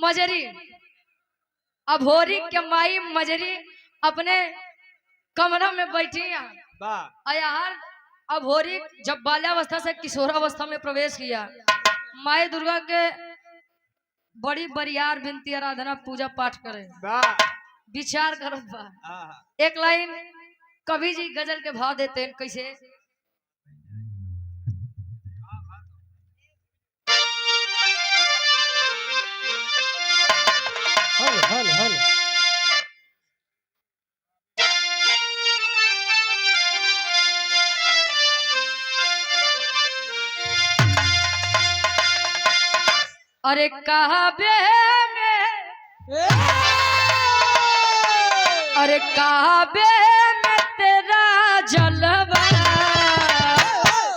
मजरी अभोरी के माई मजरी अपने कमरा में बैठी यार। अभोरी जब बाल्यावस्था से किशोरावस्था में प्रवेश किया, माई दुर्गा के बड़ी बरियार विनती आराधना पूजा पाठ करे, विचार करत बा। एक लाइन कवि जी गजल के भाव देते हैं कैसे। हल हल हल अरे काबे में, अरे काबे में तेरा जलवा,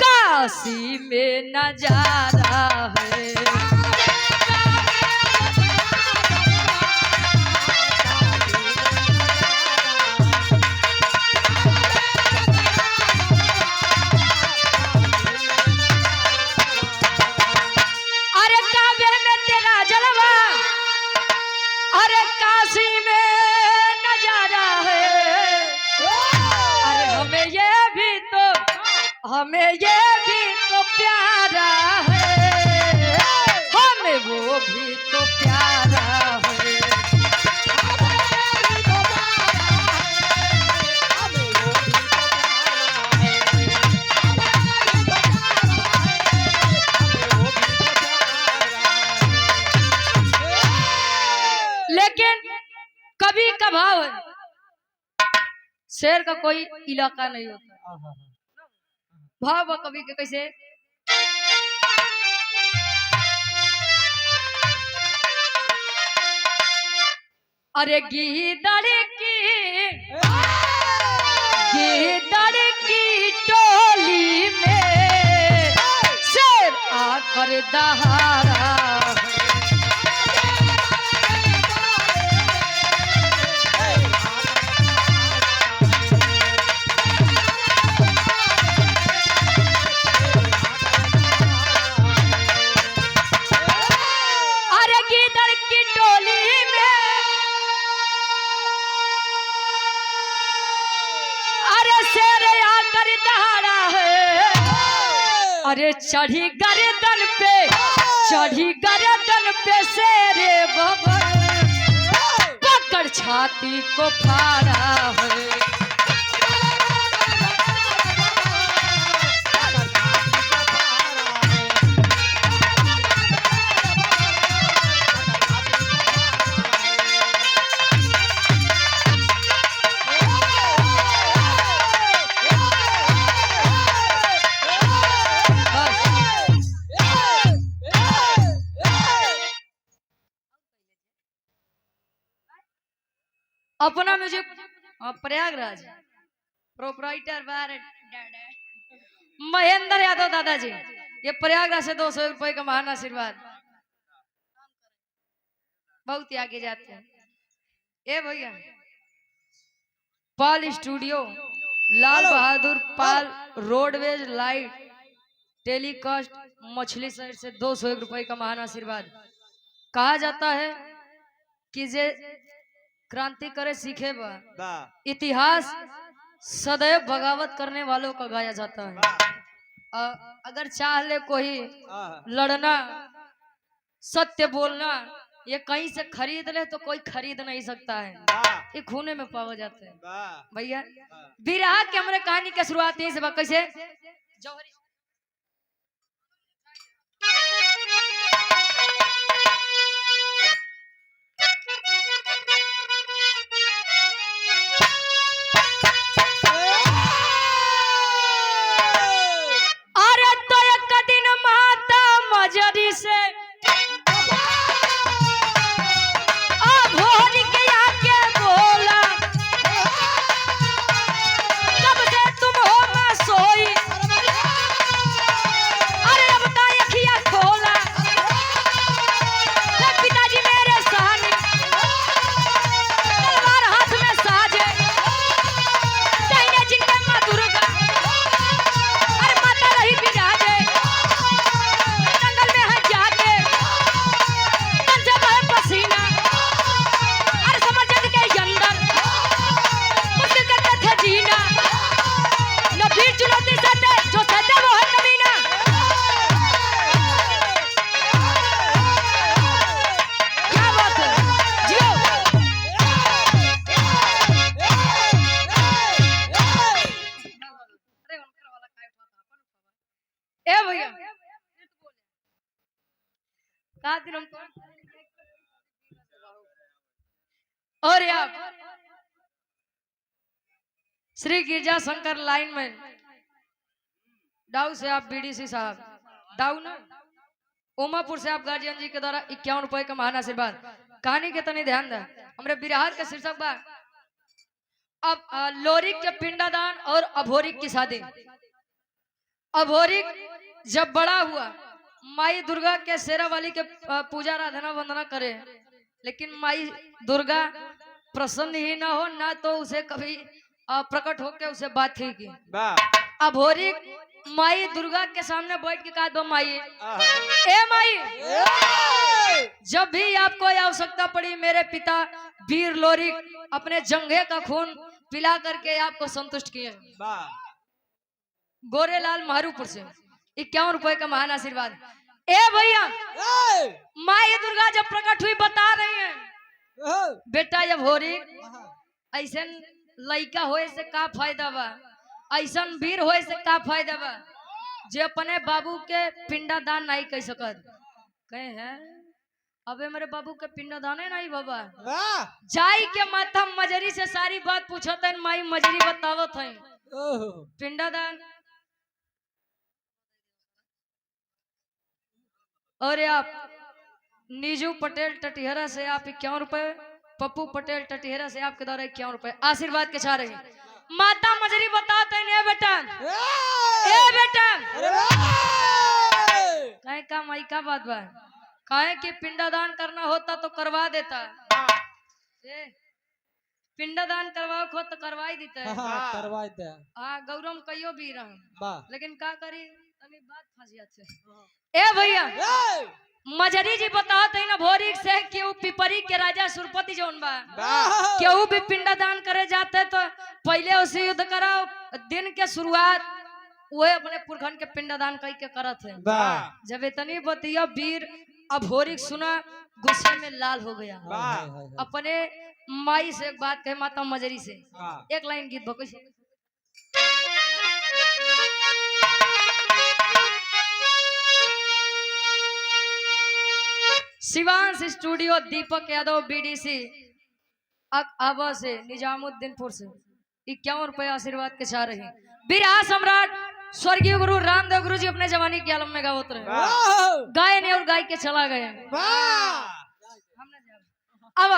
काशी में नजारा है। हमें ये भी तो प्यारा है, हमें वो भी तो प्यारा है। लेकिन कभी का भाव शेर का कोई इलाका नहीं होता। भाव कवि के कैसे। अरे गीदड़ की टोली में शेर आकर दहाड़ा। अरे चढ़ी गर्दन पे शेरे बबर, पकड़ छाती को फाड़ा है। अपना म्यूजिक प्रयागराज प्रोपराइटर बार महेंद्र यादव दादाजी, ये प्रयागराज से 200 रुपए का महान आशीर्वाद, बहुत ही आगे जाते हैं। ए भैया पाल स्टूडियो, लाल बहादुर पाल, रोडवेज लाइट टेलीकास्ट, मछली शहर से 201 रुपए का महान आशीर्वाद। कहा जाता है कि जे क्रांति करे सीखे बा, इतिहास सदैव बगावत करने वालों का गाया जाता है। अगर चाह ले कोई लड़ना, सत्य बोलना, ये कहीं से खरीद ले तो कोई खरीद नहीं सकता है, ये खूने में पावा जाता है। भैया बिरहा के हमारे कहानी की शुरुआत यही से बा। कैसे जौहरी मजरी से अभोरी के आके बोला, कब से तुम हो मैं सोई, का दिन हम और आप श्री गिरजा शंकर लाइनमैन डाउ से आप बीडीसी साहब डाउ ना उमापुर से आप गार्जियन जी के द्वारा 51 रुपए का महान आशीर्वाद। कहानी के तनी ध्यान दे हमरे बिरहार के शीर्षक बा अब लोरिक के पिंडादान और अभोरिक की शादी। अभोरिक जब बड़ा हुआ माई दुर्गा के शेरावाली के पूजा आराधना वंदना करे, लेकिन माई दुर्गा प्रसन्न ही ना हो ना तो उसे कभी प्रकट होके उसे बात ही की। अभोरिक माई दुर्गा के सामने बैठ के कहा दो माई ए माई जब भी आपको आवश्यकता पड़ी मेरे पिता वीर लोरिक अपने जंघे का खून पिला करके आपको संतुष्ट किए। गोरेलाल मारूपुर से 51 रुपए का महान आशीर्वाद। ए भैया माई दुर्गा जब प्रकट हुई बता रही है बेटा जब हो रही ऐसा लड़का होए से का फायदा बा, ऐसा वीर होए से का फायदा बा जे अपने बाबू के पिंडा दान नहीं कर सकत। कहे हैं अबे मेरे बाबू के पिंडा दाने नहीं बाबा जाई के माथा मजरी से सारी बात पूछत है माई मजरी बतावत है पिंडा दान। और आप नीजू पटेल टटिहरा से आप 51 रुपए, पप्पू पटेल टटिहरा से आपके द्वारा 51 रुपए आशीर्वाद के छा रही। माता मजरी बताते हैं बेटा ए बेटा कहे का माई का बात बा कहे कि पिंडादान करना होता तो करवा देता, पिंडादान करवाओ खो तो करवाई देता करवा दे। हाँ गौरव कहियो भी रहा लेकिन का करी अभी बात फंसिया छे। ए भैया मजरी जी बताते हैं ना भोरी से केहू पिपरी के राजा सुरपति जोन बा केहू भी पिंडादान करे जाते तो पहले उसे युद्ध कराओ दिन के शुरुआत वो अपने पुरखन के पिंडादान कई के करत है। जब इतनी बतिया वीर अभोरिक सुना गुस्से में लाल हो गया। अपने माई से एक बात कहे माता मजरी से एक लाइन गीत बको शिवांश स्टूडियो दीपक यादव बीडीसी आबा से निजामुद्दीनपुर से 51 रुपए आशीर्वाद के चाह रहे। बिरहा सम्राट स्वर्गीय गुरु रामदेव गुरु जी अपने जवानी के आलम में गावत रहे गाय ने और गाय के चला गए। अब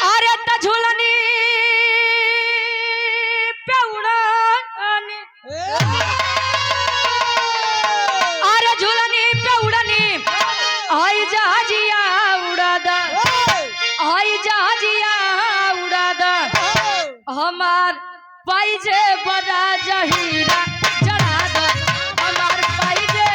अरे तझुलनी अरे झुलनी पे उड़नी आई जहाजिया उड़ा दा आई जहाजिया उड़ा दा हमार पाइजे बड़ा जहीरा जड़ा दा हमार पाइजे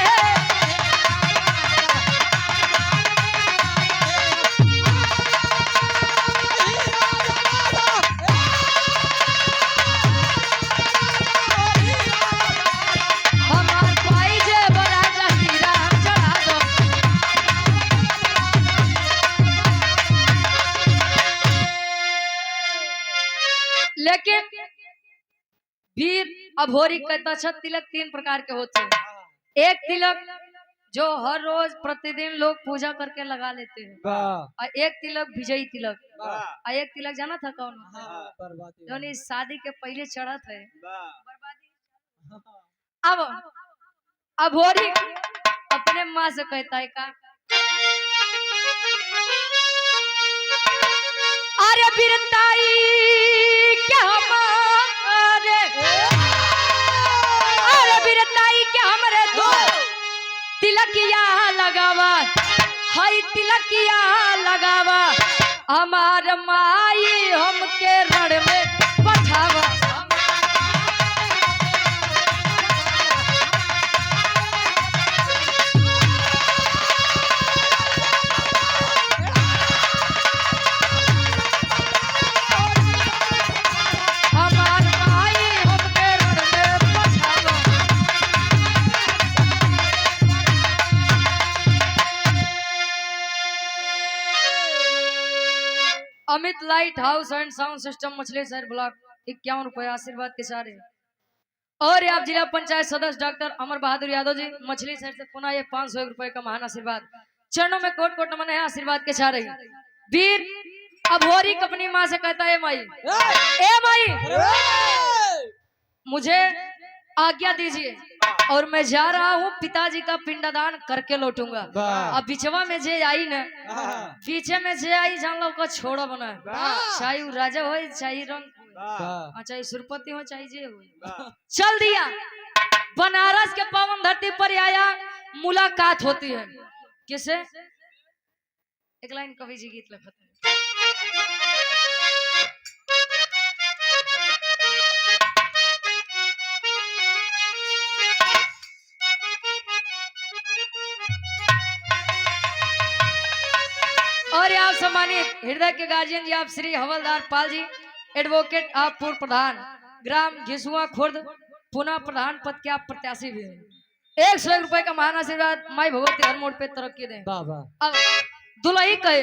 लेकिन वीर अभोरी कहता अच्छा तिलक 3 प्रकार के होते हैं। एक तिलक जो हर रोज प्रतिदिन लोग पूजा करके लगा लेते हैं और एक तिलक विजयी तिलक और एक तिलक जाना था कौन जो शादी के पहले चढ़ा थे। अब अभोरी अपने माँ से कहता है का अरे बिरताई क्या हमारे अरे बिरताई क्या हमारे दो तिलकिया लगावा हाई तिलकिया लगावा हमार माई हमके रण में पठावा। Amit light house and sound system Machhlishahr block 51 रुपए आशीर्वाद के सारे। और ये आप जिला पंचायत सदस्य डॉक्टर अमर बहादुर यादव जी मछली साइड से पुनः ये 501 रुपए का महान आशीर्वाद। चरणों में कोट कोट नमन है आशीर्वाद के सारे। वीर अभोरी अपनी माँ से कहता है माई, ए माई मुझे आज्ञा दीजिए और मैं जा रहा हूँ पिताजी का पिंडदान करके लौटूंगा। अब बिचवा में जे आई न पीछे में जे आई जान लो का छोड़ा बना चाहे वो राजा हो चाहे रंग चाहे सुरपति हो चाहे जे हो। चल दिया बनारस के पावन धरती पर आया मुलाकात होती है किसे। एक लाइन कवि जी गीत लिखते हैं। और आप सम्मानित हृदय के गार्जियन जी आप श्री हवलदार पाल जी एडवोकेट आप पूर्व प्रधान ग्राम घिसुआ खुर्द पुनः प्रधान पद के आप प्रत्याशी भी हैं। 101 रुपए का महान आशीर्वाद माई भगवती हर मोड़ पे तरक्की दें। अब दुल्ही कहे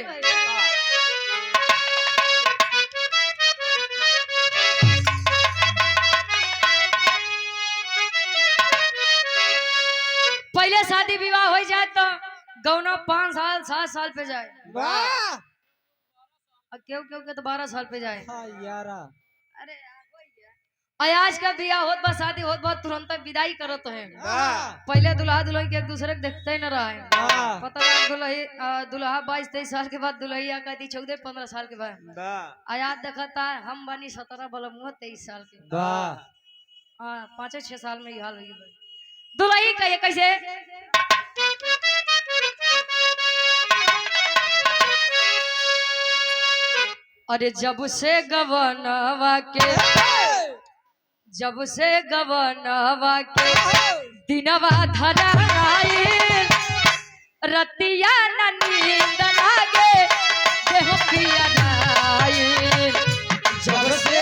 पहले शादी विवाह हो जाए तो गौना 5 साल 7 साल पे जाए क्यों क्यों के तो 12 साल पे जाए। अरे आज का बिया होत बा शादी होत बा तुरंत विदाई करो तो है। पहले दुल्हा दुल्हन के एक दूसरे को देखते ही न रहा है। पता लगा दुल्हा 22-23 साल के बाद दुल्हिया कहती 14-15 साल के बाद आयात देखता है हम बनी 17 बलम हुआ 23 साल के। हाँ 5-6 साल में ही हाल हुई दुल्ही कहिए कैसे। अरे जब से गवनवा के दिनवा धराई रतिया न नींद लागे देह पिया नाई। जब से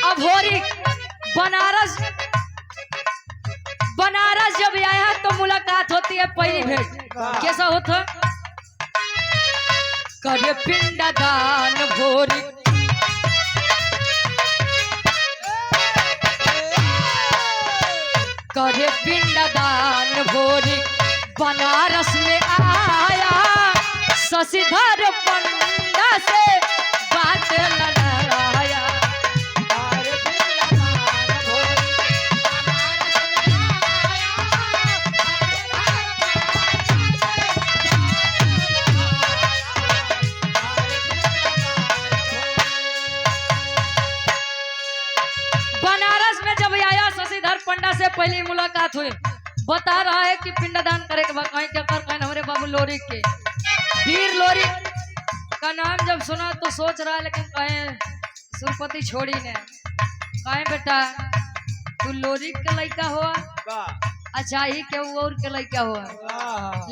अभोरी बनारस जब आया तो मुलाकात होती है पहली भेंट कैसा होता। करे पिंडदान भोरी करे पिंडदान भोरी बनारस में आया शशिधर पंडा से बात लड़ाया। पंडा से पहली मुलाकात हुई बता रहा है कि पिंडदान करे के बाद क्या कर हमारे बाबू लोरी के वीर लोरी का नाम जब सुना तो सोच रहा है लेकिन कहें सुरपति छोड़ी ने कहें बेटा तू लोरी के लड़का हुआ अच्छा ही के और के लड़का हुआ।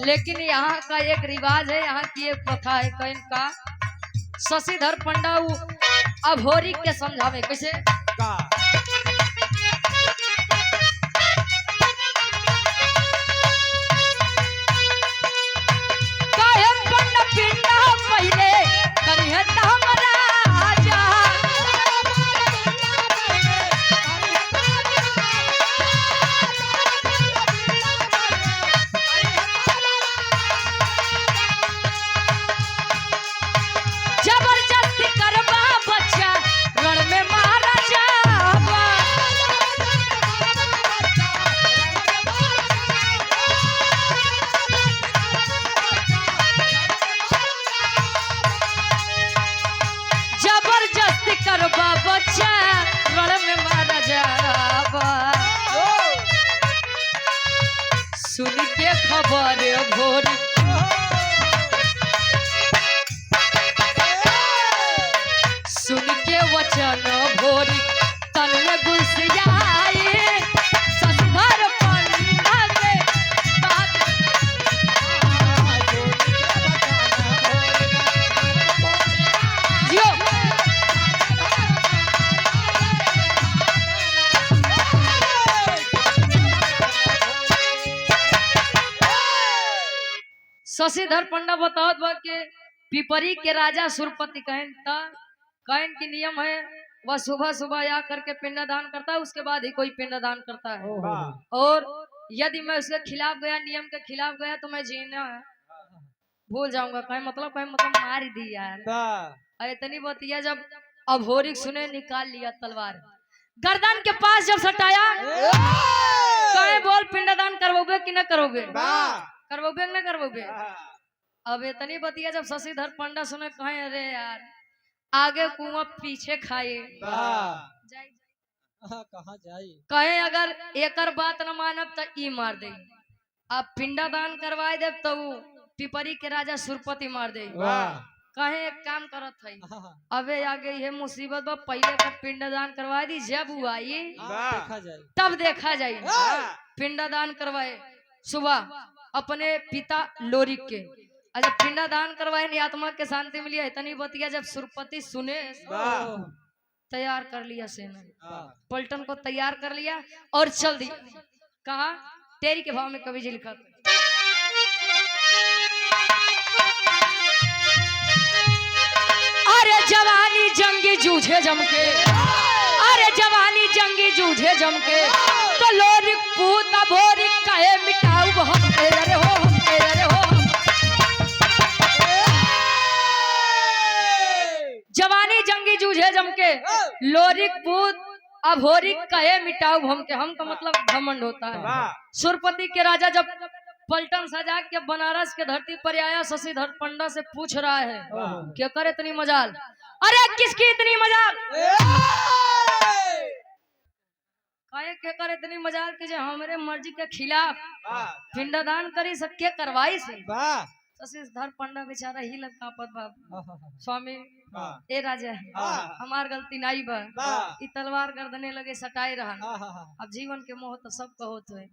लेकिन यहाँ का एक रिवाज है यहाँ की एक प्रथा है कहीं का शशिधर पंडा अभोरी के समझावे कैसे। सुन के खबर भोरी सुन के वचन भोरी तन में गुस्सियाई शशिधर पंडा से बात जियो शशिधर पंडा बतावत बा के पिपरी के राजा सुरपति कहन की नियम है वह सुबह सुबह आ करके पिंडदान करता है, उसके बाद ही कोई पिंडदान करता है। और यदि मैं उसके खिलाफ गया, नियम के खिलाफ गया, तो मैं जीना भूल जाऊंगा। कहीं मतलब मार दी यार। इतनी बतिया जब अभोरिक सुने, निकाल लिया तलवार, गर्दन के पास जब सटाया, कहे बोल पिंडदान करवोगे कि न करोगे, करवोगे न करवोगे। अब इतनी बतिया जब शशिधर पंडा सुने, कहे अरे यार आगे कुआं पीछे खाए, कहाँ जाए। कहे अगर एकर बात न मानब तो ई मार दे। अब पिंडदान करवाए दे तो पिपरी के राजा सुरपति मार दे। कहे एक काम करत है, अबे आगे ये मुसीबत बा, पहले का पिंडदान करवा दी, जब हुआ ये तब देखा जाए। पिंडदान करवाए सुबह अपने पिता लोरिक के, अच्छा पिंडदान करवाए आत्मा के शांति मिली। इतनी बतिया जब सुरपति सुने, तैयार कर लिया सेना, पलटन को तैयार कर लिया और चल दिया। कहा तेरी के भाव में कवि जी लिखा, अरे जवानी जंगी जूझे जमके, अरे जवानी जंगी जूझे जमके, तो लोरिक पूत भोरिक कहे मिटाऊ हम तेरे हो, हम तेरे हो। जवानी जंगी जूझे जमके, लोरिक पूत अभोरिक कहे मिटाऊ हम के, हम का मतलब घमंड होता है। सुरपति के राजा जब पलटन सजा के बनारस के धरती पर आया, शशिधर पंडा से पूछ रहा है क्या करे इतनी मजाल, अरे किसकी इतनी मजाल, काहे के करे इतनी मजाल कि हमारे मर्जी के खिलाफ पिंडदान करी सके करवाई से। शशिधर पंडा बेचारा ही लग कांपत बाप, स्वामी ए राजा हमार गलती नहीं बा, ई तलवार गर्दने लगे सटाई रहा। अब जीवन के मोह तो सबका होत है,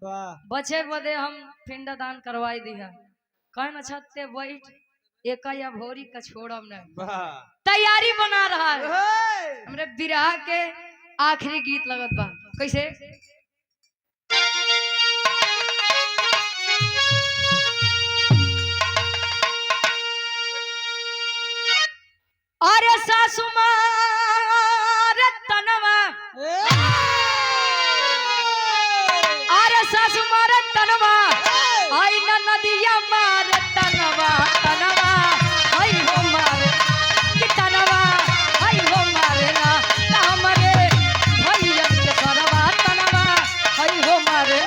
बचे बदे हम पिंडदान करवाई दिया। कहे न छते बैठ एका या भोरी का छोड़म न, तैयारी बना रहा है। हमरे बिरहा के आखिरी गीत लगत बा, कैसे अरे सासु मार तनवा, अरे सासु मार तनवा, आई न नदिया मार तनवा, तनवा आई हो मारे कि तनवा आई हो मारे ना, हमरे भैया के सरवा तनवा आई हो मारे।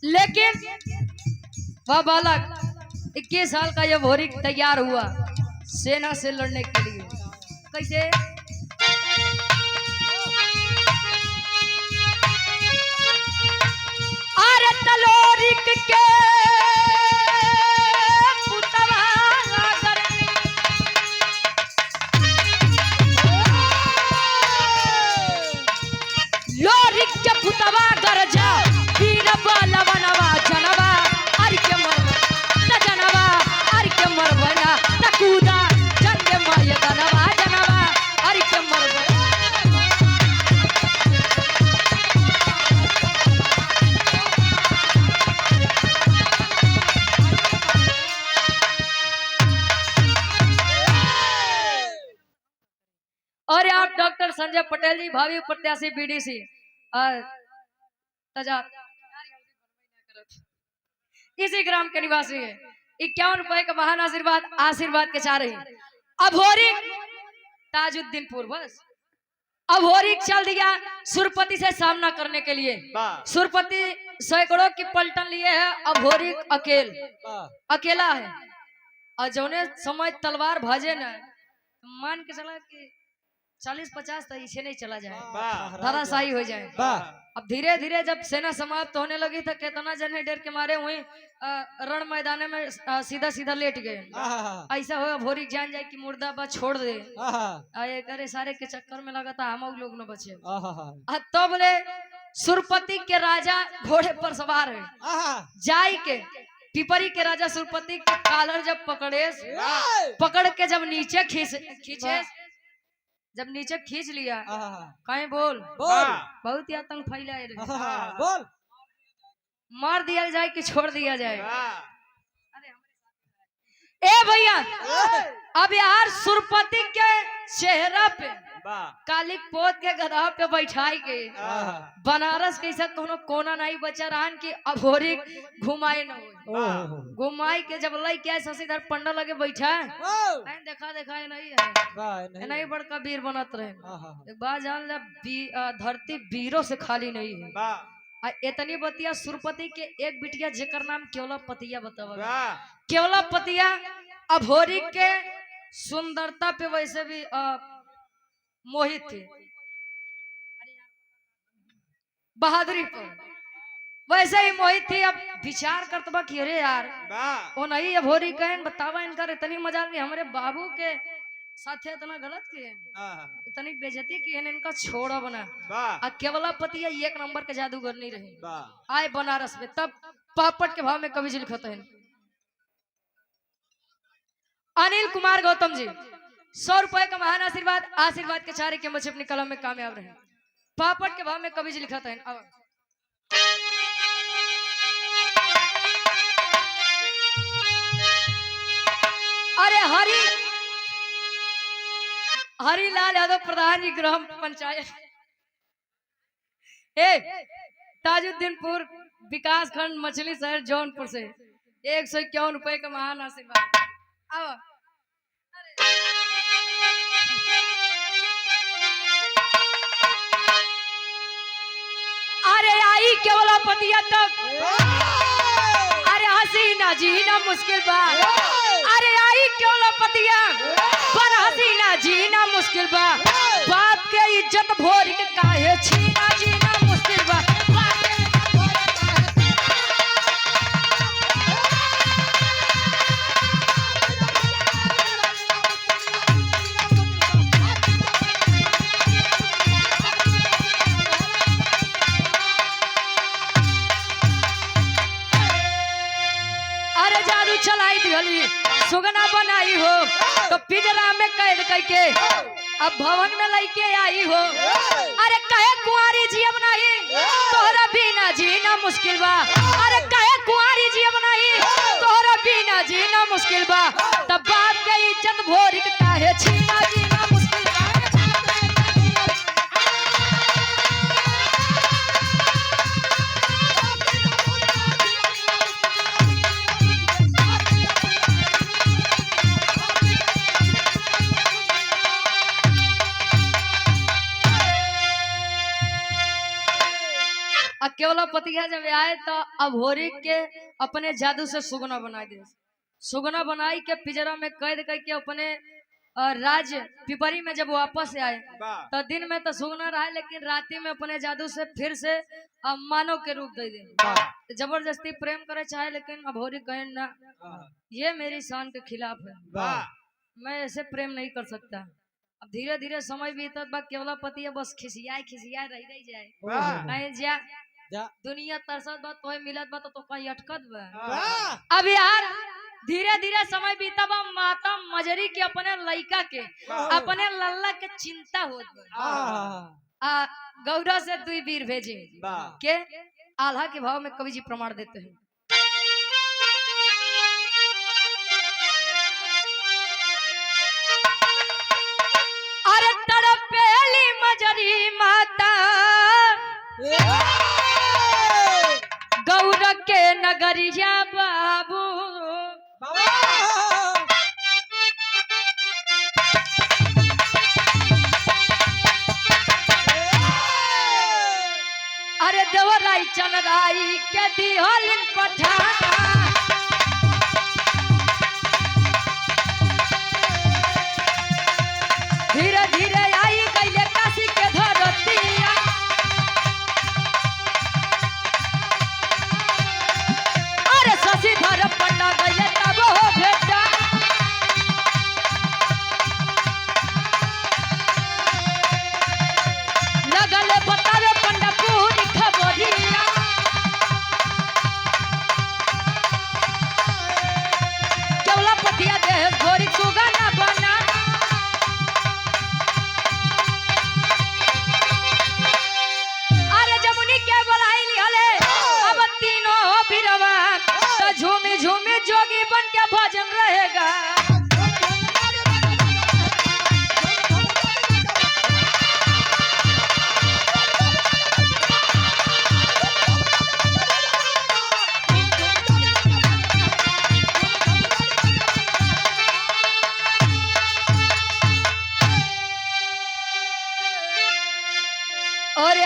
लेकिन वह बालक 21 साल का यह भोरिक तैयार हुआ सेना से लड़ने के लिए। कैसे अरे तलोरिक के पुतवा लोरिक के पुतवा गरजा वीर बलवनवा जनवा, अर के मरवा न जनवा, अर के मरवना न कूदा जंगे माय जनवा, जनवा अर के मरवा। और आप डॉक्टर संजय पटेल जी, भावी प्रत्याशी बीडीसी इसी ग्राम के निवासी है। 51 रुपए का महान आशीर्वाद के चाह रही। अभोरिक ताजुद्दीनपुर, बस अभोरिक चल दिया सुरपति से सामना करने के लिए। सुरपति सैकड़ों की पलटन लिए है, अभोरिक अकेला है। और जौने समय तलवार भजे न, मान के चला कि 40-50 तो इसे नहीं चला जाए, धराशायी हो जाए। अब धीरे धीरे जब सेना समाप्त होने लगी तो कितना जने डर के मारे हुए रण मैदान में सीधा सीधा लेट गए। ऐसा हो भोरी जान जाए कि मुर्दा बा छोड़ दे, करे सारे के चक्कर में लगा था हम लोग न बचे। तो बोले सुरपति के राजा घोड़े पर सवार है, जाई के पिपरी के राजा सुरपति के कालर जब पकड़ के जब नीचे खींचे जब नीचे खींच लिया कहीं बोल बहुत ही आतंक फैलाए बोल मार दिया जाए कि छोड़ दिया जाए। ए भैया अब यार सुरपति के चेहरा पे काली पोत के गधा पे बैठाई के बनारस कैसा कोनो कोना नहीं बचा रहन की अभोरी घुमाए न घुमाई के जब लाई क्या शशिधर पंडा लगे बैठा देखा नहीं है नहीं बड़का वीर बनत रहे। एक बात जान ले धरती वीरों से खाली नहीं है। इतनी बतिया सुरपति के एक बिटिया जेकर नाम केवला पतिया बतावा केवला पतिया अभोरी के सुंदरता पे वैसे भी मोहित थे बहादुरी पर वैसे ही मोहित थी। अब विचार करतबा कि अरे यार वो नहीं अभोरी कहन बतावा इनका इतनी मजा नहीं हमारे बाबू के साथे इतना गलत किए इतनी बेइज्जती की है इनका छोड़ा बना केवला पतिया एक नंबर के जादूगर नहीं रहे आए बनारस में तब पापट के भाव में कवि जी लिखते हैं अनिल कुमार गौतम जी 100 रुपए का महान आशीर्वाद के चारे के मुझे अपनी कलम में कामयाब रहे। पापट के भाव में कवि जी लिखता है अरे हरिलाल यादव प्रधान जी ग्राम पंचायत ताजुद्दीनपुर विकास खंड मछली शहर जौनपुर से 151 रुपए का महान आशीर्वाद। अरे आई केवला पतिया तक अरे हसीना जीना मुश्किल बा अरे आई केवला पतिया पर हसीना जीना मुश्किल बा बाप के इज्जत भोर के काहे छीना जीना मुश्किल बा। चलाई दिहली सुगना बनाई हो तो पिंजरा में कैद करके अब भवन में लेके आई हो अरे कहे कुंवारी जी अब नहीं तोहरा बिना जीना मुश्किल बा अरे कहे कुंवारी जी अब नहीं तोहरा बिना जीना मुश्किल बा तब बाप के इज्जत भोर के काहे छीना जीना मुश्किल बा। केवला पतिया जब आए तो अभोरी के अपने जादू से सुगना बना दे सुगना बनाई के पिंजरा में कैद करके अपने राज्य पिपरी में जब वापस आए तो दिन में तो सुगना रहा लेकिन राति में अपने जादू से फिर से मानव के रूप दे दे जबरदस्ती प्रेम करे चाहे लेकिन अभोरी कहे ना ये मेरी शान के खिलाफ है मैं ऐसे प्रेम नहीं कर सकता। अब धीरे धीरे समय बीतत बा केवला पतिया बस खिसियाए रह जाए कहीं जा दुनिया तरसत बा तो मिलत बा तो कहीं अटकत बा। अब यार धीरे धीरे समय बीता बा माता मजरी के अपने लड़का के अपने लल्ला के चिंता होत बा गौरा से 2 वीर भेजे के आल्हा के भाव में कवि जी प्रमाण देते हैं। अरे तड़पेली मजरी माता गौर के नगरिया बाबू अरे देवराई चनराई के दिहलिन पठाना धीरे धीरे आई गईले काशी के धरतिया अरे शशिधर पंडा गईले तब हो बेटा लगले बतावे पंडा पूरी खबरिया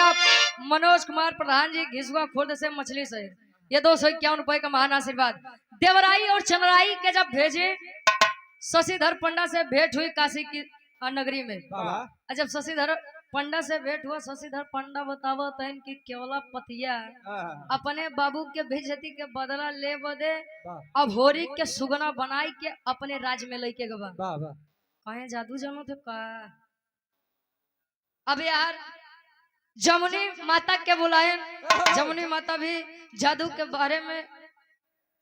भैया मनोज कुमार प्रधान जी घिसुआ खुर्द से मछली शहर, ये 251 रुपए का महान आशीर्वाद। देवराई और चंद्राई के जब भेजे शशिधर पंडा से भेंट हुई काशी की नगरी में। जब शशिधर पंडा से भेंट हुआ, शशिधर पंडा बतावा तहन की केवला पतिया अपने बाबू के बेइज्जती के बदला ले बदे अब होरी के सुगना बनाई के अपने राज्य में लेके गवा। कहे जादू जानो थे का। अब यार जमुनी माता के बुलाए, जमुनी माता भी जादू के बारे में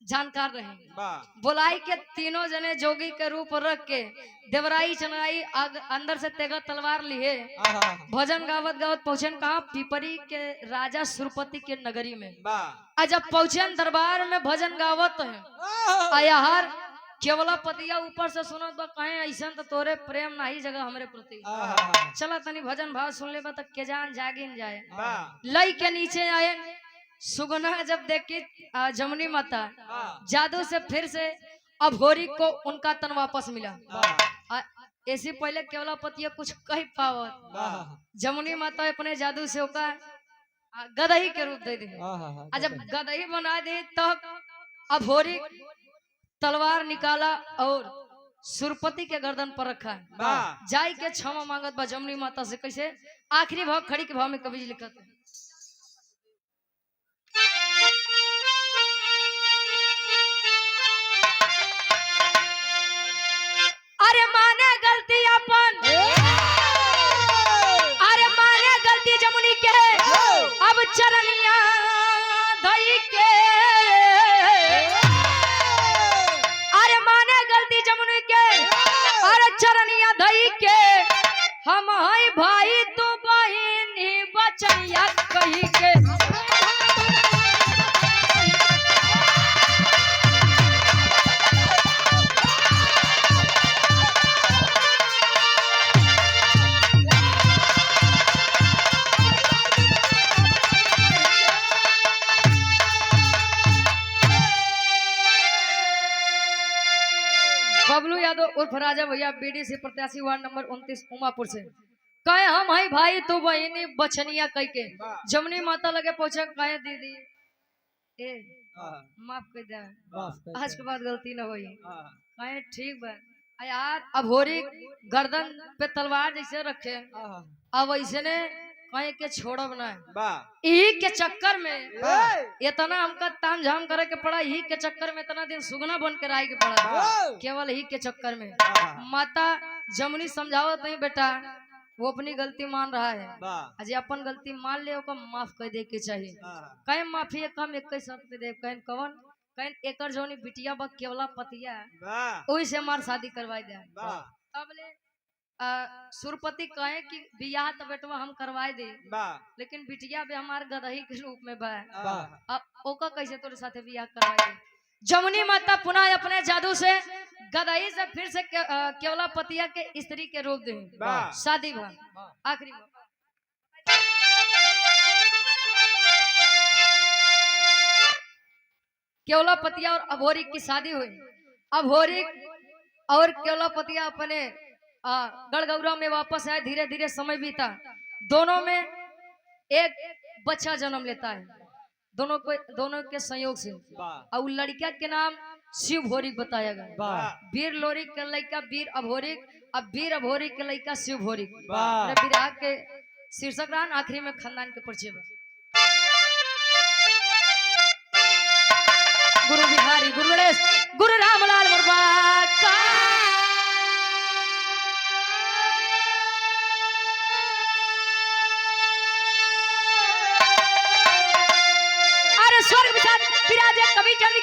जानकार रहे। बुलाई के तीनों जने जोगी के रूप रख के देवराई चंद्राई अंदर से तेगा तलवार लिए भजन गावत गावत पहुंचन कहा पिपरी के राजा सुरपति के नगरी में। जब पहुंचन दरबार में भजन गावत है आयाहार केवला पतिया ऊपर से सुनत बा कहे ऐसा तो तोरे प्रेम नहीं जगह हमरे प्रति। चला तनी भजन भाव सुन ले बा के जान जागिन जाए। लई के नीचे आए सुगना जब देखी जमुनी माता जादू से फिर से अब होरी को उनका तन वापस मिला। ऐसे पहले केवला पतिया कुछ कह पावत जमुनी माता अपने जादू से होका गदही के रूप दे दी। जब गदही बना दी तो अब होरी तलवार निकाला और सुरपति के गर्दन पर रखा जाई के क्षमा मांगत बा जमुनी माता से। कैसे आखिरी भाव खड़ी के भाव में कवि लिखत है। अरे माने गलती अपन, अरे माने गलती जमुनी के अब चरनिया धई के। अरे माने गलती जमुनी के अरे चरनिया धई के। हम हई भाई तू बहिनी बचनिया कही के। बबलू यादव उर्फ राजा भैया बीडीसी प्रत्याशी वार्ड नंबर 29 उमापुर से कहे हम हई भाई तू बहिनी बचनिया कह के जमुनी माता लगे पहुंचे कहे दीदी ए माफ कर दे आज के बाद गलती न होई। कहे ठीक बा यार। अब होरी गर्दन पे तलवार जैसे रखे अब ऐसे ने कहे के छोड़ब ना। यही के चक्कर में इतना हमका ताम झाम करे के पड़ा। यही के चक्कर में इतना दिन सुगना बन के रह के पड़ा केवल यही के चक्कर में। माता जमुनी समझावत नहीं बेटा वो अपनी गलती मान रहा है। अजय अपन गलती मान ले ओका माफ कर दे के चाहिए। कहीं माफी कम एक शर्त दे कहीं कवन कहीं एकर जोनी बिटिया बा केवला पतिया वही से हमार शादी करवा दे। अब ले सुरपति कहे कि बियाह तो बेटवा हम करवाए दे लेकिन बिटिया भी हमारे गदही के रूप में बा। अब ओका कैसे तोरे साथे बियाह करवाए दे। जमुनी माता पुनः अपने जादू से गदही से फिर से केवला पतिया के स्त्री के रूप दे शादी भा। आखिरी केवला पतिया और अभोरी की शादी हुई। अभोरी और केवला पतिया अपने गढ़गौरा में वापस आए। धीरे धीरे समय बीता, दोनों में एक बच्चा जन्म लेता है दोनों के संयोग से। और लड़किया के नाम शिव भोरिक बताया गया। वीर लोरिक के लड़का वीर अभोरिक, अब वीर अभोरिक के लड़का शिव भोरिक। विराह के शीर्षक रान आखिरी में खानदान के परिचय। गुरु बिहारी गुरु गणेश गुरु रामलाल वर्मा का स्वर्ग विराजे कवि चंद्र